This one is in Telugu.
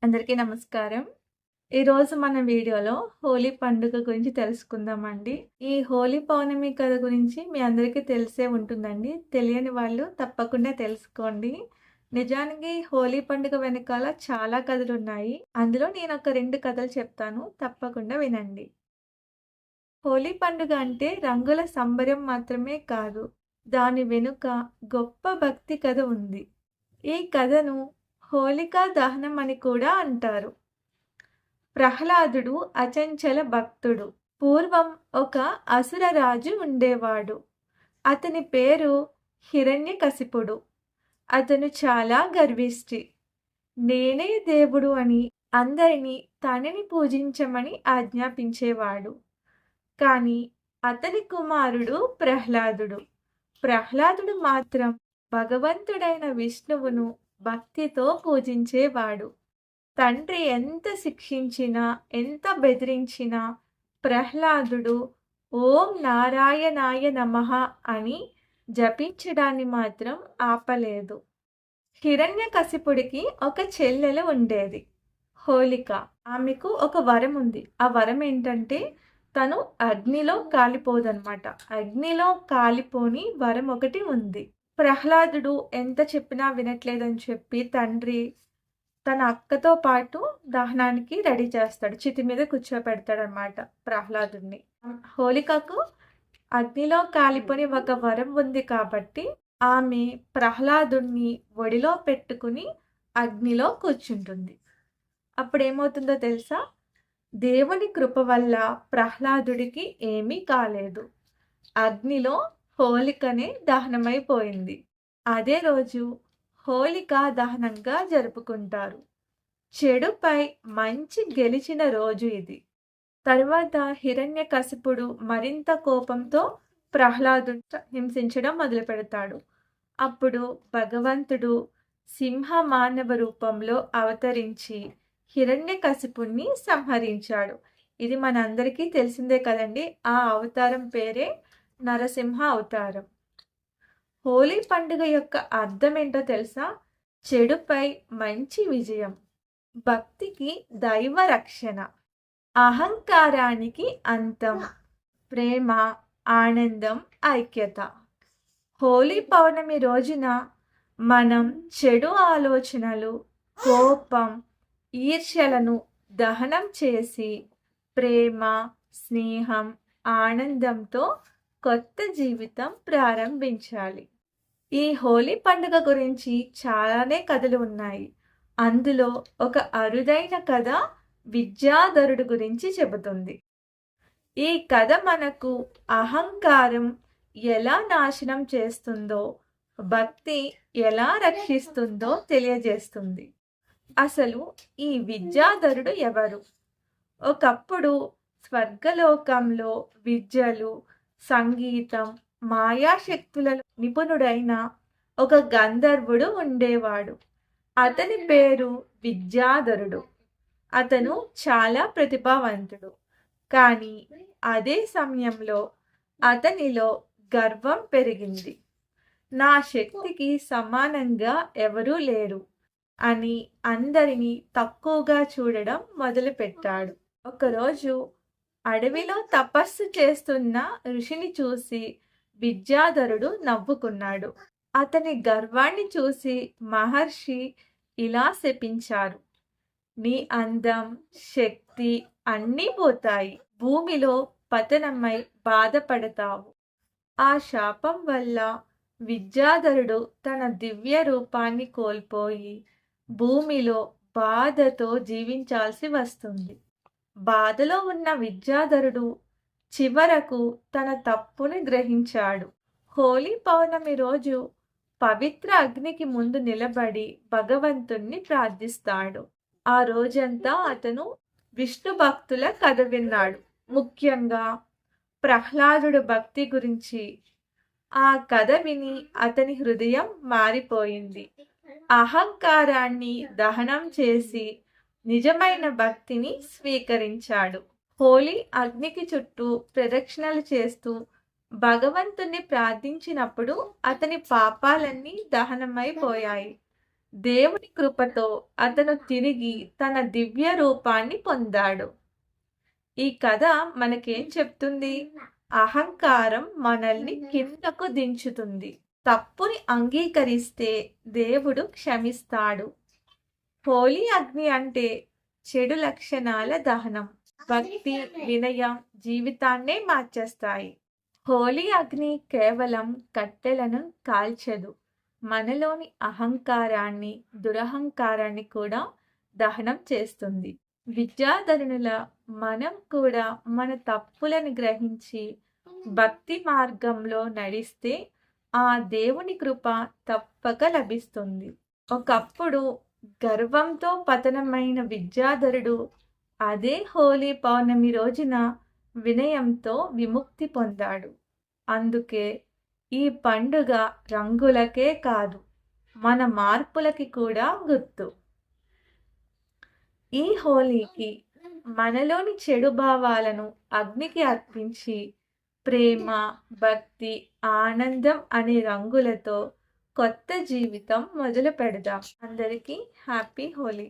అందరికీ నమస్కారం. ఈరోజు మన వీడియోలో హోలీ పండుగ గురించి తెలుసుకుందామండి. ఈ హోలీ పౌర్ణమి కథ గురించి మీ అందరికీ తెలిసే ఉంటుందండి. తెలియని వాళ్ళు తప్పకుండా తెలుసుకోండి. నిజానికి హోలీ పండుగ వెనకాల చాలా కథలున్నాయి. అందులో నేనొక 2 కథలు చెప్తాను. తప్పకుండా వినండి. హోలీ పండుగ అంటే రంగుల సంబరం మాత్రమే కాదు. దాని వెనుక గొప్ప భక్తి కథ ఉంది. ఈ కథను హోలికా దహనం అని కూడా అంటారు. ప్రహ్లాదుడు అచంచల భక్తుడు. పూర్వం ఒక అసుర రాజు ఉండేవాడు. అతని పేరు హిరణ్యకశిపుడు. అతను చాలా గర్విష్టి. నేనే దేవుడు అని అందరినీ తనని పూజించమని ఆజ్ఞాపించేవాడు. కానీ అతని కుమారుడు ప్రహ్లాదుడు. ప్రహ్లాదుడు మాత్రం భగవంతుడైన విష్ణువును భక్తితో పూజించేవాడు. తండ్రి ఎంత శిక్షించినా, ఎంత బెదిరించినా ప్రహ్లాదుడు ఓం నారాయణాయ నమః అని జపించడాన్ని మాత్రం ఆపలేదు. హిరణ్యకశిపుడికి ఒక చెల్లెలు ఉండేది, హోలిక. ఆమెకు ఒక వరం ఉంది. ఆ వరం ఏంటంటే తను అగ్నిలో కాలిపోదన్నమాట. అగ్నిలో కాలిపోని వరం ఒకటి ఉంది. ప్రహ్లాదుడు ఎంత చెప్పినా వినట్లేదని చెప్పి తండ్రి తన అక్కతో పాటు దహనానికి రెడీ చేస్తాడు. చితి మీద కూర్చోపెడతాడనమాట ప్రహ్లాదుడిని. హోలికకు అగ్నిలో కాలిపోని ఒక వరం ఉంది కాబట్టి ఆమె ప్రహ్లాదుడిని ఒడిలో పెట్టుకుని అగ్నిలో కూర్చుంటుంది. అప్పుడేమవుతుందో తెలుసా? దేవుని కృప వల్ల ప్రహ్లాదుడికి ఏమీ కాలేదు. అగ్నిలో హోలికనే దహనమైపోయింది. అదే రోజు హోలికా దహనంగా జరుపుకుంటారు. చెడుపై మంచి గెలిచిన రోజు ఇది. తరువాత హిరణ్యకశిపుడు మరింత కోపంతో ప్రహ్లాదుని హింసించడం మొదలు పెడతాడు. అప్పుడు భగవంతుడు సింహ మానవ రూపంలో అవతరించి హిరణ్యకశిపుణ్ణి సంహరించాడు. ఇది మనందరికీ తెలిసిందే కదండి. ఆ అవతారం పేరే నరసింహ అవతారం. హోలీ పండుగ యొక్క అర్థం ఏంటో తెలుసా? చెడుపై మంచి విజయం, భక్తికి దైవ రక్షణ, అహంకారానికి అంతం, ప్రేమ, ఆనందం, ఐక్యత. హోలీ పౌర్ణమి రోజున మనం చెడు ఆలోచనలు, కోపం, ఈర్ష్యలను దహనం చేసి ప్రేమ, స్నేహం, ఆనందంతో కొత్త జీవితం ప్రారంభించాలి. ఈ హోలీ పండుగ గురించి చాలానే కథలు ఉన్నాయి. అందులో ఒక అరుదైన కథ విద్యాధరుడు గురించి చెబుతుంది. ఈ కథ మనకు అహంకారం ఎలా నాశనం చేస్తుందో, భక్తి ఎలా రక్షిస్తుందో తెలియజేస్తుంది. అసలు ఈ విద్యాధరుడు ఎవరు? ఒకప్పుడు స్వర్గలోకంలో విద్యలు, సంగీతం, మాయాశక్తులలో నిపుణుడైన ఒక గంధర్వుడు ఉండేవాడు. అతని పేరు విద్యాధరుడు. అతను చాలా ప్రతిభావంతుడు. కానీ అదే సమయంలో అతనిలో గర్వం పెరిగింది. నా శక్తికి సమానంగా ఎవరూ లేరు అని అందరినీ తక్కువగా చూడడం మొదలుపెట్టాడు. ఒకరోజు అడవిలో తపస్సు చేస్తున్న ఋషిని చూసి విద్యాధరుడు నవ్వుకున్నాడు. అతని గర్వాన్ని చూసి మహర్షి ఇలా శపించారు: నీ అందం, శక్తి అన్నీ పోతాయి. భూమిలో పతనమై బాధపడతావు. ఆ శాపం వల్ల విద్యాధరుడు తన దివ్య రూపాన్ని కోల్పోయి భూమిలో బాధతో జీవించాల్సి వస్తుంది. బాధలో ఉన్న విద్యాధరుడు చివరకు తన తప్పుని గ్రహించాడు. హోలీ పౌర్ణమి రోజు పవిత్ర అగ్నికి ముందు నిలబడి భగవంతుణ్ణి ప్రార్థిస్తాడు. ఆ రోజంతా అతను విష్ణు భక్తుల కథ విన్నాడు. ముఖ్యంగా ప్రహ్లాదుడు భక్తి గురించి. ఆ కథ విని అతని హృదయం మారిపోయింది. అహంకారాన్ని దహనం చేసి నిజమైన భక్తిని స్వీకరించాడు. హోలీ అగ్నికి చుట్టూ ప్రదక్షిణలు చేస్తూ భగవంతుణ్ణి ప్రార్థించినప్పుడు అతని పాపాలన్నీ దహనమైపోయాయి. దేవుని కృపతో అతను తిరిగి తన దివ్య రూపాన్ని పొందాడు. ఈ కథ మనకేం చెప్తుంది? అహంకారం మనల్ని కిందకు దించుతుంది. తప్పుని అంగీకరిస్తే దేవుడు క్షమిస్తాడు. హోలీ అగ్ని అంటే చెడు లక్షణాల దహనం. భక్తి, వినయం జీవితాన్నే మార్చేస్తాయి. హోలీ అగ్ని కేవలం కట్టెలను కాల్చదు, మనలోని అహంకారాన్ని, దురహంకారాన్ని కూడా దహనం చేస్తుంది. విద్యాధరునుల మనం కూడా మన తప్పులను గ్రహించి భక్తి మార్గంలో నడిస్తే ఆ దేవుని కృప తప్పక లభిస్తుంది. ఒకప్పుడు గర్వంతో పతనమైన విద్యాధరుడు అదే హోలీ పౌర్ణమి రోజున వినయంతో విముక్తి పొందాడు. అందుకే ఈ పండుగ రంగులకే కాదు, మన మార్పులకి కూడా గుర్తు. ఈ హోలీకి మనలోని చెడు భావాలను అగ్నికి అర్పించి ప్రేమ, భక్తి, ఆనందం అనే రంగులతో కొత్త జీవితం మొదలు పెడదాం. అందరికీ హ్యాపీ హోలీ.